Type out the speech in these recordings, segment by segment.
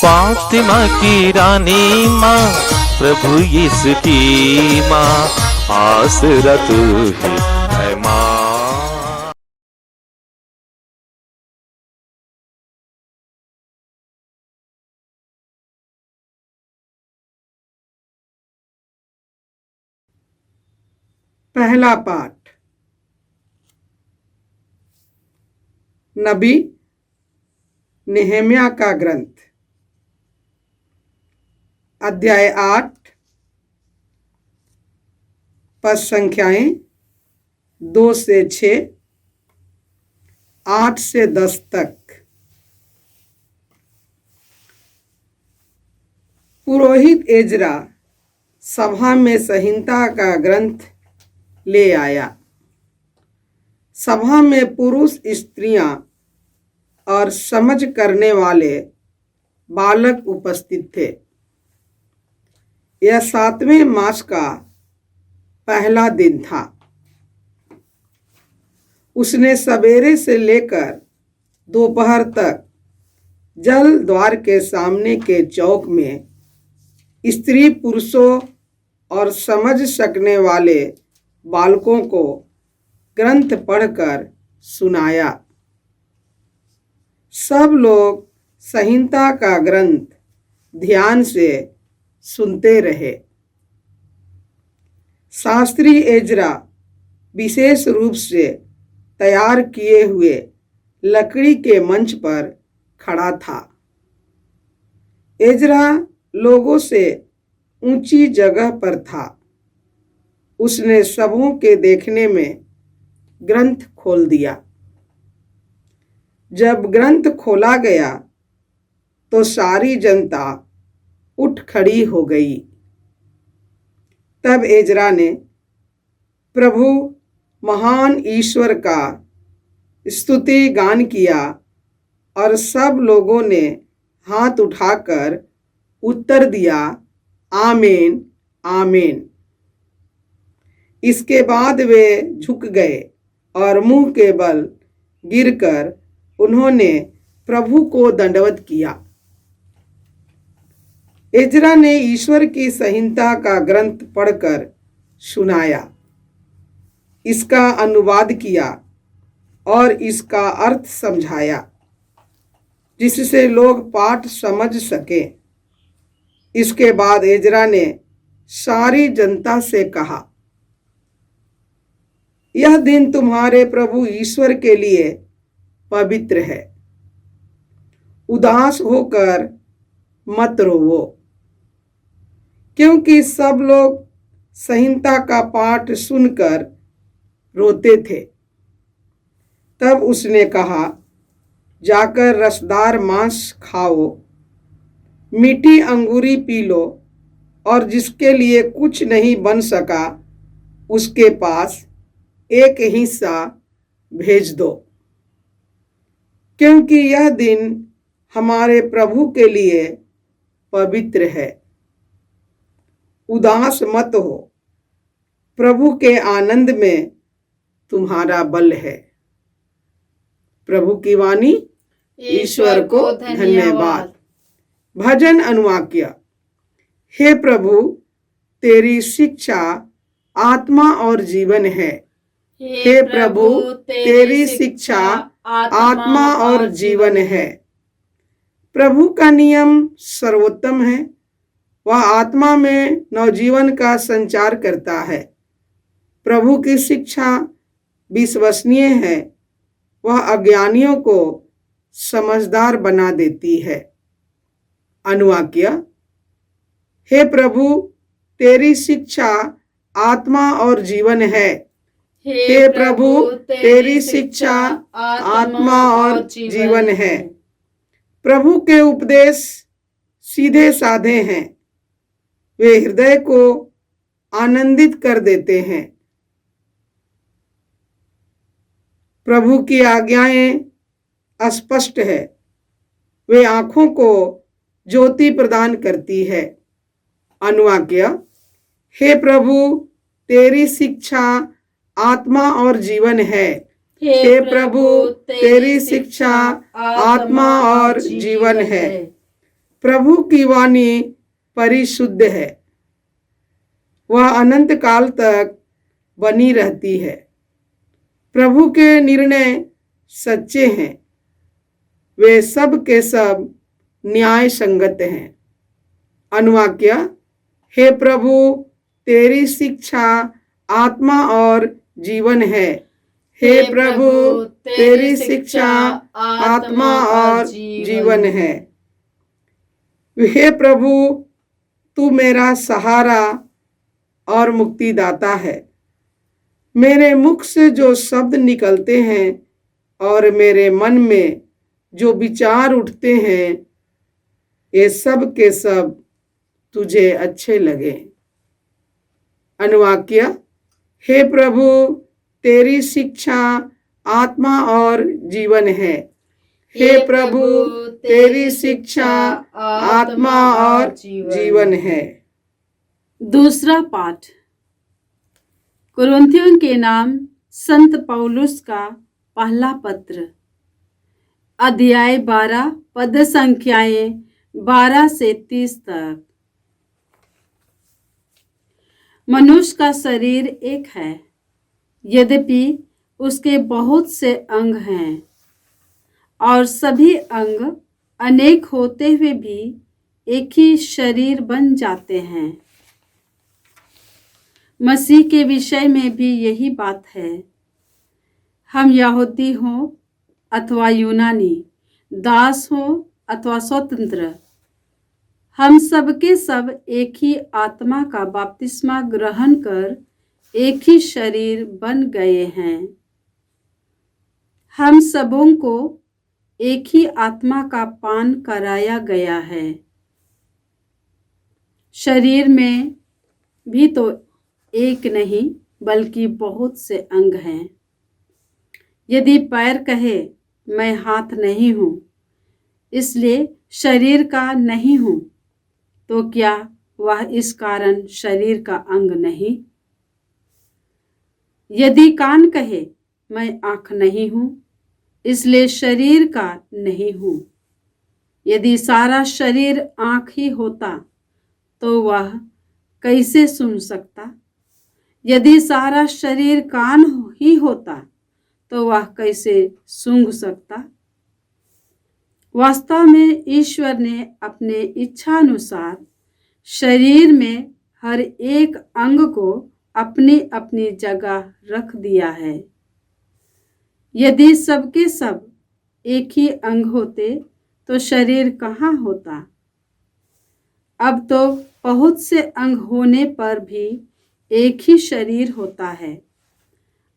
फातिमा की रानी माँ, प्रभु यीशु की माँ, आसरा तू ही है माँ। पहला पाठ। नबी नेहम्याह का ग्रंथ, अध्याय 8, पद संख्याएं 2 से 6, 8 से 10 तक। पुरोहित एजरा सभा में संहिता का ग्रंथ ले आया। सभा में पुरुष, स्त्रियां और समझ करने वाले बालक उपस्थित थे। यह 7वें मास का पहला दिन था। उसने सवेरे से लेकर दोपहर तक जल द्वार के सामने के चौक में स्त्री पुरुषों और समझ सकने वाले बालकों को ग्रंथ पढ़कर सुनाया। सब लोग संहिता का ग्रंथ ध्यान से सुनते रहे। शास्त्री एजरा विशेष रूप से तैयार किए हुए लकड़ी के मंच पर खड़ा था। एजरा लोगों से ऊंची जगह पर था। उसने सबों के देखने में ग्रंथ खोल दिया। जब ग्रंथ खोला गया तो सारी जनता उठ खड़ी हो गई। तब एजरा ने प्रभु महान ईश्वर का स्तुति गान किया और सब लोगों ने हाथ उठाकर उत्तर दिया, आमीन, आमीन। इसके बाद वे झुक गए और मुंह के बल गिरकर उन्होंने प्रभु को दंडवत किया। एजरा ने ईश्वर की संहिता का ग्रंथ पढ़कर सुनाया, इसका अनुवाद किया और इसका अर्थ समझाया, जिससे लोग पाठ समझ सकें। इसके बाद एजरा ने सारी जनता से कहा, यह दिन तुम्हारे प्रभु ईश्वर के लिए पवित्र है। उदास होकर मत रोवो, क्योंकि सब लोग संहिता का पाठ सुनकर रोते थे। तब उसने कहा, जाकर रसदार मांस खाओ, मीठी अंगूरी पी लो और जिसके लिए कुछ नहीं बन सका उसके पास एक हिस्सा भेज दो, क्योंकि यह दिन हमारे प्रभु के लिए पवित्र है। उदास मत हो, प्रभु के आनंद में तुम्हारा बल है। प्रभु की वाणी। ईश्वर को धन्यवाद। भजन अनुवाक्य। हे प्रभु, तेरी शिक्षा आत्मा और जीवन है। हे प्रभु, तेरी शिक्षा आत्मा और जीवन है। प्रभु का नियम सर्वोत्तम है। वह आत्मा में नवजीवन का संचार करता है। प्रभु की शिक्षा विश्वसनीय है। वह अज्ञानियों को समझदार बना देती है। अनुवाक्य। हे प्रभु, तेरी शिक्षा आत्मा और जीवन है। हे प्रभु, तेरी शिक्षा आत्मा और जीवन है। प्रभु के उपदेश सीधे साधे हैं। वे हृदय को आनंदित कर देते हैं। प्रभु की आज्ञाएं स्पष्ट है। वे आँखों को ज्योति प्रदान करती है। अनुवाक्य। हे प्रभु, तेरी शिक्षा आत्मा और जीवन है। हे प्रभु, तेरी शिक्षा आत्मा और जीवन है। प्रभु की वाणी परिशुद्ध है, वह अनंत काल तक बनी रहती है। प्रभु के निर्णय सच्चे हैं, वे सब के सब न्याय संगत हैं। अनुवाक्य, हे प्रभु, तेरी शिक्षा आत्मा और जीवन है। हे प्रभु, तेरी शिक्षा आत्मा और जीवन है। हे प्रभु, तू मेरा सहारा और मुक्तिदाता है। मेरे मुख से जो शब्द निकलते हैं और मेरे मन में जो विचार उठते हैं, ये सब के सब तुझे अच्छे लगे। अनुवाक्य, हे प्रभु, तेरी शिक्षा आत्मा और जीवन है। हे प्रभु, तेरी शिक्षा आत्मा और जीवन है। दूसरा पाठ कुरिन्थियों के नाम संत पौलुस का पहला पत्र, अध्याय 12, पद संख्याएं 12 से 30 तक। मनुष्य का शरीर एक है, यद्यपि उसके बहुत से अंग हैं, और सभी अंग अनेक होते हुए भी एक ही शरीर बन जाते हैं। मसीह के विषय में भी यही बात है। हम यहूदी हों अथवा यूनानी, दास हों अथवा स्वतंत्र, हम सबके सब एक ही आत्मा का बपतिस्मा ग्रहण कर एक ही शरीर बन गए हैं। हम सबों को एक ही आत्मा का पान कराया गया है। शरीर में भी तो एक नहीं बल्कि बहुत से अंग हैं। यदि पैर कहे मैं हाथ नहीं हूँ, इसलिए शरीर का नहीं हूँ, तो क्या वह इस कारण शरीर का अंग नहीं? यदि कान कहे मैं आँख नहीं हूँ, इसलिए शरीर का नहीं हूँ। यदि सारा शरीर आँख ही होता तो वह कैसे सुन सकता? यदि सारा शरीर कान ही होता तो वह कैसे सूंघ सकता? वास्तव में ईश्वर ने अपने इच्छानुसार शरीर में हर एक अंग को अपनी अपनी जगह रख दिया है। यदि सबके सब एक ही अंग होते तो शरीर कहाँ होता? अब तो बहुत से अंग होने पर भी एक ही शरीर होता है।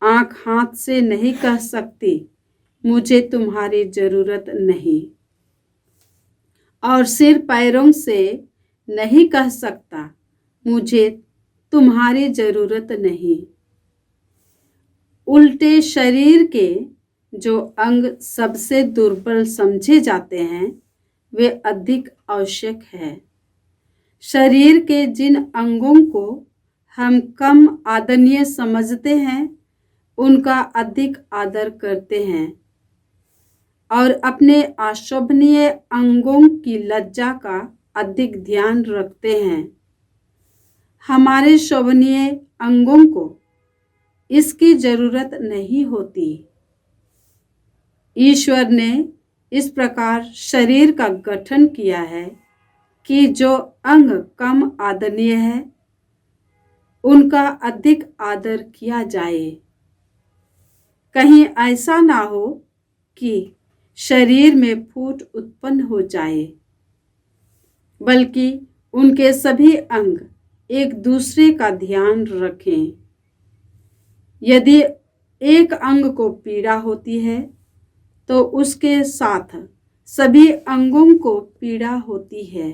आँख हाथ से नहीं कह सकती मुझे तुम्हारी जरूरत नहीं, और सिर पैरों से नहीं कह सकता मुझे तुम्हारी जरूरत नहीं। उल्टे शरीर के जो अंग सबसे दुर्बल समझे जाते हैं वे अधिक आवश्यक है। शरीर के जिन अंगों को हम कम आदरणीय समझते हैं उनका अधिक आदर करते हैं, और अपने अशोभनीय अंगों की लज्जा का अधिक ध्यान रखते हैं। हमारे शोभनीय अंगों को इसकी जरूरत नहीं होती। ईश्वर ने इस प्रकार शरीर का गठन किया है कि जो अंग कम आदरणीय है उनका अधिक आदर किया जाए। कहीं ऐसा ना हो कि शरीर में फूट उत्पन्न हो जाए, बल्कि उनके सभी अंग एक दूसरे का ध्यान रखें। यदि एक अंग को पीड़ा होती है तो उसके साथ सभी अंगों को पीड़ा होती है,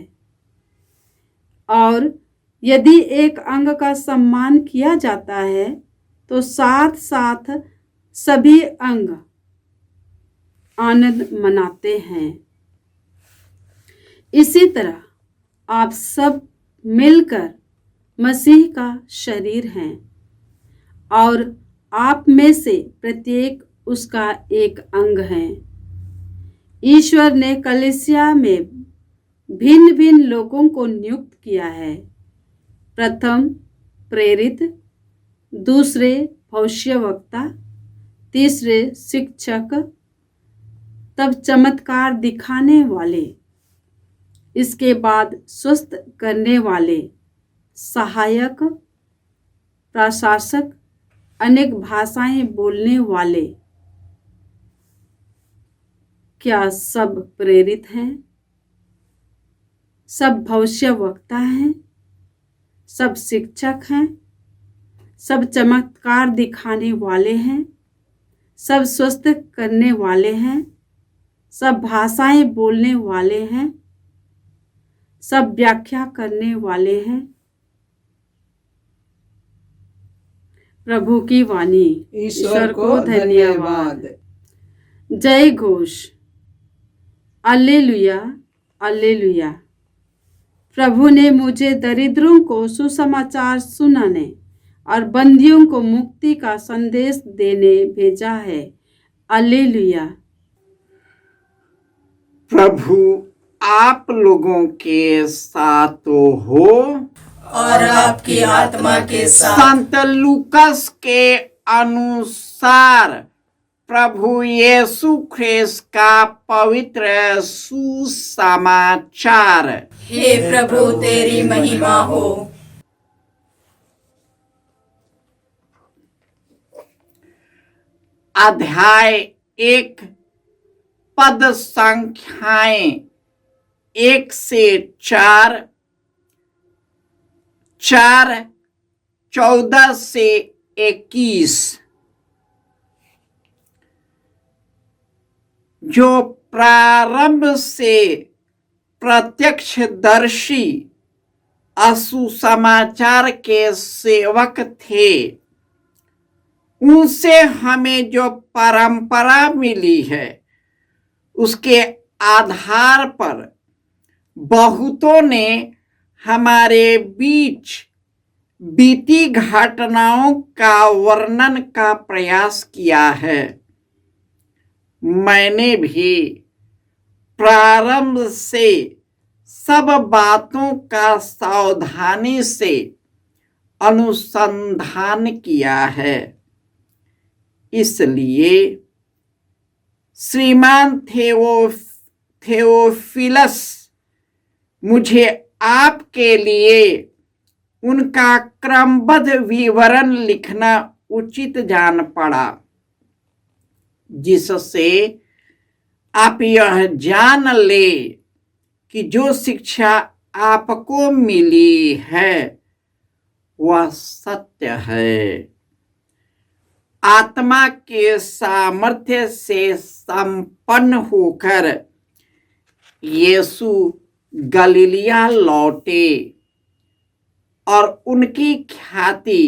और यदि एक अंग का सम्मान किया जाता है तो साथ साथ सभी अंग आनंद मनाते हैं। इसी तरह आप सब मिलकर मसीह का शरीर हैं, और आप में से प्रत्येक उसका एक अंग है। ईश्वर ने कलीसिया में भिन्न भिन्न लोगों को नियुक्त किया है। प्रथम प्रेरित, दूसरे भविष्यवक्ता, तीसरे शिक्षक, तब चमत्कार दिखाने वाले, इसके बाद स्वस्थ करने वाले, सहायक, प्रशासक, अनेक भाषाएं बोलने वाले। क्या सब प्रेरित हैं? सब भविष्यवक्ता हैं? सब शिक्षक हैं? सब चमत्कार दिखाने वाले हैं? सब स्वस्थ करने वाले हैं? सब भाषाएं बोलने वाले हैं? सब व्याख्या करने वाले हैं? प्रभु की वाणी। ईश्वर को धन्यवाद। जय घोष। alleluia, alleluia। प्रभु ने मुझे दरिद्रों को सुसमाचार सुनाने और बंदियों को मुक्ति का संदेश देने भेजा है। alleluia। प्रभु आप लोगों के साथ तो हो और आपकी आत्मा के साथ। संत लूकस के अनुसार प्रभु यीशु ख्रिस्त का पवित्र सुसमाचार। हे प्रभु तेरी महिमा हो। अध्याय 1 पद संख्याएं 1 से 4, 4, 14 से 21। जो प्रारंभ से प्रत्यक्षदर्शी असुसमाचार के सेवक थे, उनसे हमें जो परंपरा मिली है उसके आधार पर बहुतों ने हमारे बीच बीती घटनाओं का वर्णन का प्रयास किया है। मैंने भी प्रारंभ से सब बातों का सावधानी से अनुसंधान किया है। इसलिए श्रीमान थियोफिलस, मुझे आपके लिए उनका क्रमबद्ध विवरण लिखना उचित जान पड़ा, जिससे आप यह जान ले कि जो शिक्षा आपको मिली है वह सत्य है, आत्मा के सामर्थ्य से संपन्न होकर यीशु गलीलिया लौटे और उनकी ख्याति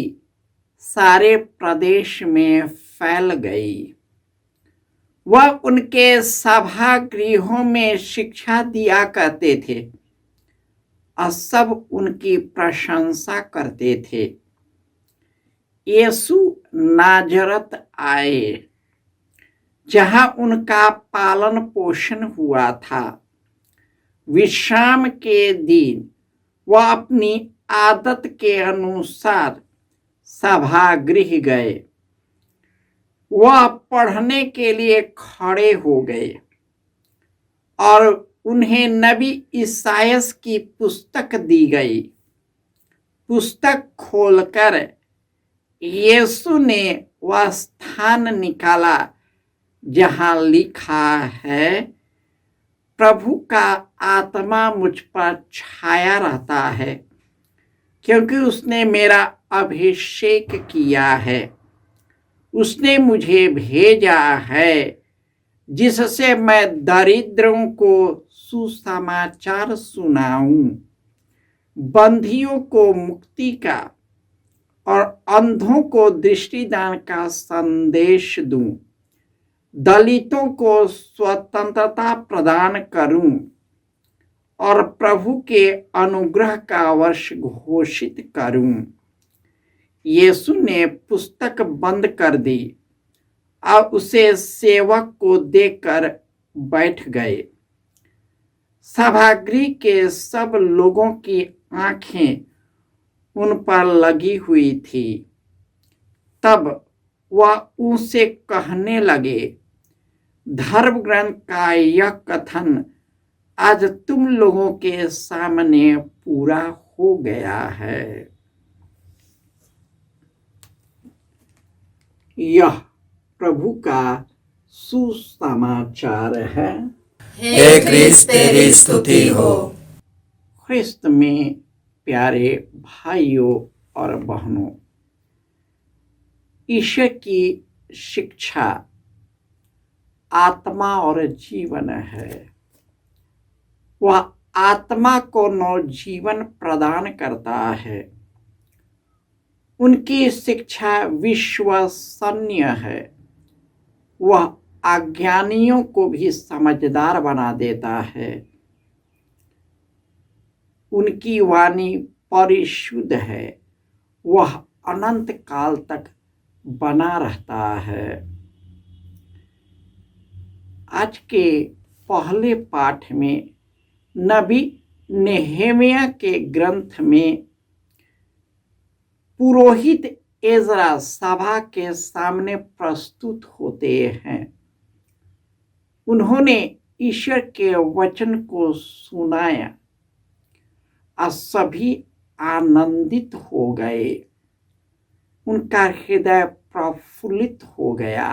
सारे प्रदेश में फैल गई। वह उनके सभागृहों में शिक्षा दिया करते थे और सब उनकी प्रशंसा करते थे। यीशु नाजरत आए, जहां उनका पालन पोषण हुआ था। विश्राम के दिन वह अपनी आदत के अनुसार सभागृह गए। वह पढ़ने के लिए खड़े हो गए और उन्हें नबी ईसायास की पुस्तक दी गई। पुस्तक खोलकर यीशु ने वह स्थान निकाला जहां लिखा है, प्रभु का आत्मा मुझ पर छाया रहता है, क्योंकि उसने मेरा अभिषेक किया है। उसने मुझे भेजा है जिससे मैं दरिद्रों को सुसमाचार सुनाऊं, बंधियों को मुक्ति का और अंधों को दृष्टिदान का संदेश दूं, दलितों को स्वतंत्रता प्रदान करूं और प्रभु के अनुग्रह का वर्ष घोषित करूं। यीशु ने पुस्तक बंद कर दी और उसे सेवक को देकर बैठ गए। सभागृह के सब लोगों की आंखें उन पर लगी हुई थी। तब वह उनसे कहने लगे, धर्म ग्रंथ का यह कथन आज तुम लोगों के सामने पूरा हो गया है। यह प्रभु का सुसमाचार है। हे क्रिस्त तेरी स्तुति हो। ख्रिस्त में प्यारे भाइयों और बहनों, ईश्वर की शिक्षा आत्मा और जीवन है। वह आत्मा को नवजीवन प्रदान करता है। उनकी शिक्षा विश्वसनीय है। वह अज्ञानियों को भी समझदार बना देता है। उनकी वाणी परिशुद्ध है। वह अनंत काल तक बना रहता है। आज के पहले पाठ में नबी नेहेमिया के ग्रंथ में पुरोहित एजरा सभा के सामने प्रस्तुत होते हैं। उन्होंने ईश्वर के वचन को सुनाया और सभी आनंदित हो गए। उनका हृदय प्रफुल्लित हो गया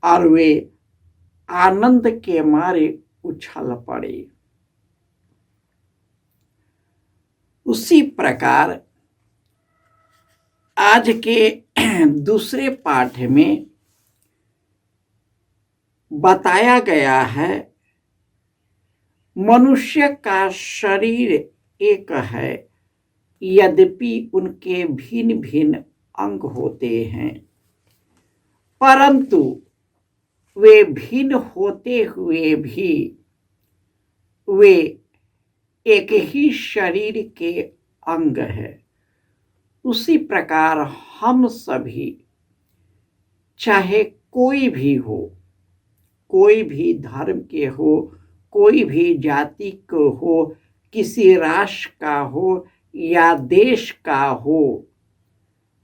और वे आनंद के मारे उछल पड़े। उसी प्रकार आज के दूसरे पाठ में बताया गया है, मनुष्य का शरीर एक है, यद्यपि उनके भिन्न भिन्न अंग होते हैं, परंतु वे भिन्न होते हुए भी वे एक ही शरीर के अंग है। उसी प्रकार हम सभी, चाहे कोई भी हो, कोई भी धर्म के हो, कोई भी जाति को हो, किसी राष्ट्र का हो या देश का हो,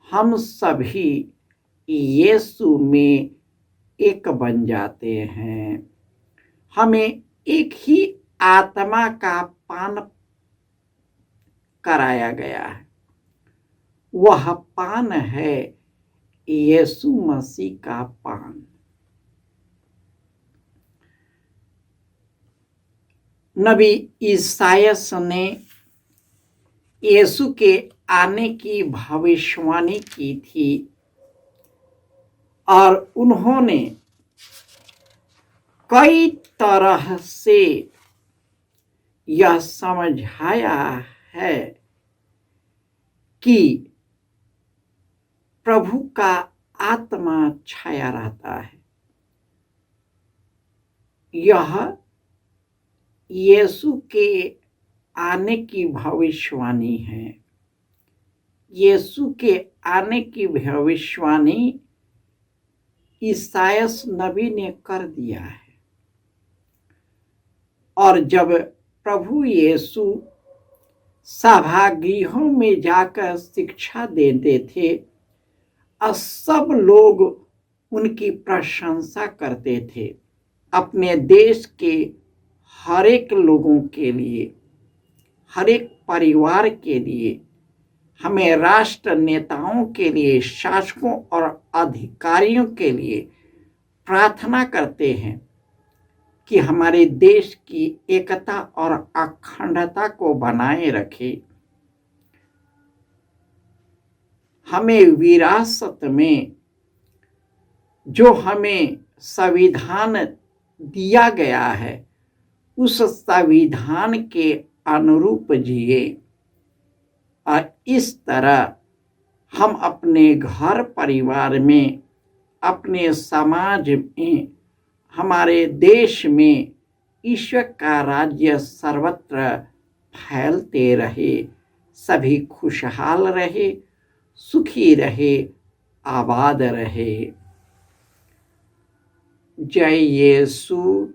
हम सभी यीशु में एक बन जाते हैं। हमें एक ही आत्मा का पान कराया गया है। वह पान है यीशु मसीह का पान। नबी ईसायास ने यीशु के आने की भविष्यवाणी की थी और उन्होंने कई तरह से यह समझाया है कि प्रभु का आत्मा छाया रहता है। यह यीशु के आने की भविष्यवाणी है। यीशु के आने की भविष्यवाणी ईसायास नबी ने कर दिया है। और जब प्रभु यीशु सभागृहों में जाकर शिक्षा देते थे, सब लोग उनकी प्रशंसा करते थे। अपने देश के हर एक लोगों के लिए, हर एक परिवार के लिए, हमें राष्ट्र नेताओं के लिए, शासकों और अधिकारियों के लिए प्रार्थना करते हैं कि हमारे देश की एकता और अखंडता को बनाए रखे। हमें विरासत में जो हमें संविधान दिया गया है, उस संविधान के अनुरूप जिए और इस तरह हम अपने घर परिवार में, अपने समाज में, हमारे देश में ईश्वर का राज्य सर्वत्र फैलते रहे, सभी खुशहाल रहे, सुखी रहे, आबाद रहे। जय यीशु।